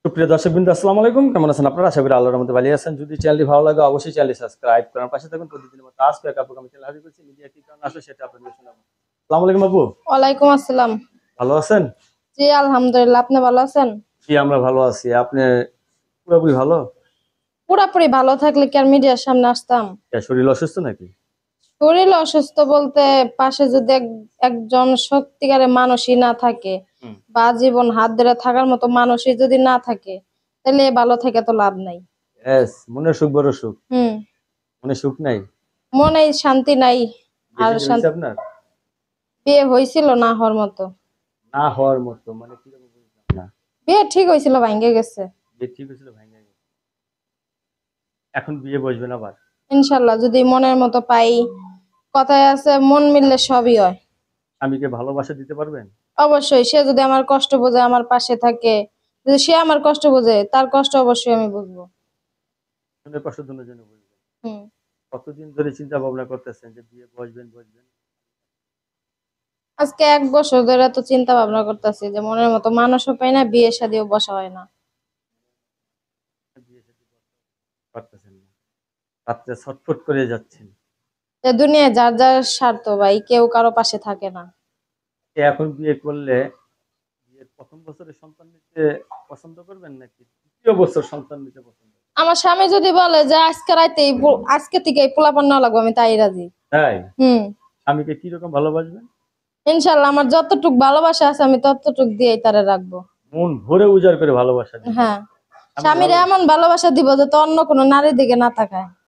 সুপ্রিয় দর্শকবৃন্দ, আসসালামু আলাইকুম। কেমন আছেন আপনারা? আশা করি আল্লাহর রহমতে ভালো আছেন। যদি চ্যানেলটি ভালো লাগে অবশ্যই চ্যানেলটি সাবস্ক্রাইব করার পাশে থাকুন। প্রতিদিনের মতো আজকে আপুকে আমি চ্যানেল হাজির করছি। মিডিয়া কি কারণে আসলে সেটা আপনাদের শোনাবো। আসসালামু আলাইকুম আপু, ওয়ালাইকুম আসসালাম। ভালো আছেন? জি আলহামদুলিল্লাহ, আপনি ভালো আছেন? জি, আমরা ভালো আছি। আপনি পুরোপুরি ভালো? পুরাপুরি ভালো থাকলে কি আর মিডিয়ার সামনে আসতাম? শরীর অসুস্থ নাকি? শরীর অসুস্থ বলতে পাশে যদি একজন সত্যিকারের মানুষই না থাকে হুম। বা জীবন হাত ধরে থাকার মতো মানুষই যদি না থাকে, তাহলে ভালো থেকে তো লাভ নাই। মনের সুখ বড় সুখ। হুম। মনে সুখ নাই? মনে শান্তি নাই। বিয়ে আর শাদী হয়েছে আপনার? বিয়ে হয়েছিল না হওয়ার মতো। না হওয়ার মতো মানে কিরকম বুঝলাম না। বিয়ে ঠিক হয়েছিল, ভাঙ্গে গেছে। বিয়ে ঠিক হয়েছিল, ভেঙে গেছে। এখন বিয়ে বসবেন আবার? ইনশাল্লাহ যদি মনের মতো পাই। কথায় আছে মন মিললে সবই হয়। স্বামীকে ভালোবাসা দিতে পারবেন? অবশ্যই সে যদি আমার কষ্ট বোঝে, আমার পাশে থাকে, যদি সে আমার কষ্ট বোঝে, তার কষ্ট অবশ্যই আমি বুঝবো। মনের কষ্ট জন্য জন্য বুঝবেন। হুম। কতদিন ধরে চিন্তা ভাবনা করতেছেন যে বিয়ে বসবেন? আজকে 1 বছর ধরে তো চিন্তা ভাবনা করতেছি যে মনের মতো মানুষও পাই না, বিয়ে শাদিও বসা হয় না। বিয়ে শাদী করতেছেন না, রাত্রে ছটফট করে যাচ্ছেন। যে দুনিয়ায় যার যার স্বার্থ ভাই, কেউ কারো পাশে থাকে না। এখন বিয়ে করলে বিয়ের প্রথম বছরে সন্তান নিতে পছন্দ করবেন নাকি দ্বিতীয় বছর সন্তান নিতে পছন্দ করবেন? আমার স্বামী যদি বলে যে আজকে রাতে আজকে থেকে পোলাপান না লাগবে, আমি তাই রাজি। তাই? হুম। স্বামীকে কিরকম ভালোবাসবেন? ইনশাল্লাহ আমার যতটুক ভালোবাসা আছে আমি ততটুক দিয়েই তারে রাখবো। মন ভরে উজাড় করে ভালোবাসা দিবেন। হ্যাঁ। স্বামীকে স্বামীর এমন ভালোবাসা দিব যে তো অন্য কোনো নারীর দিকে না তাকায়।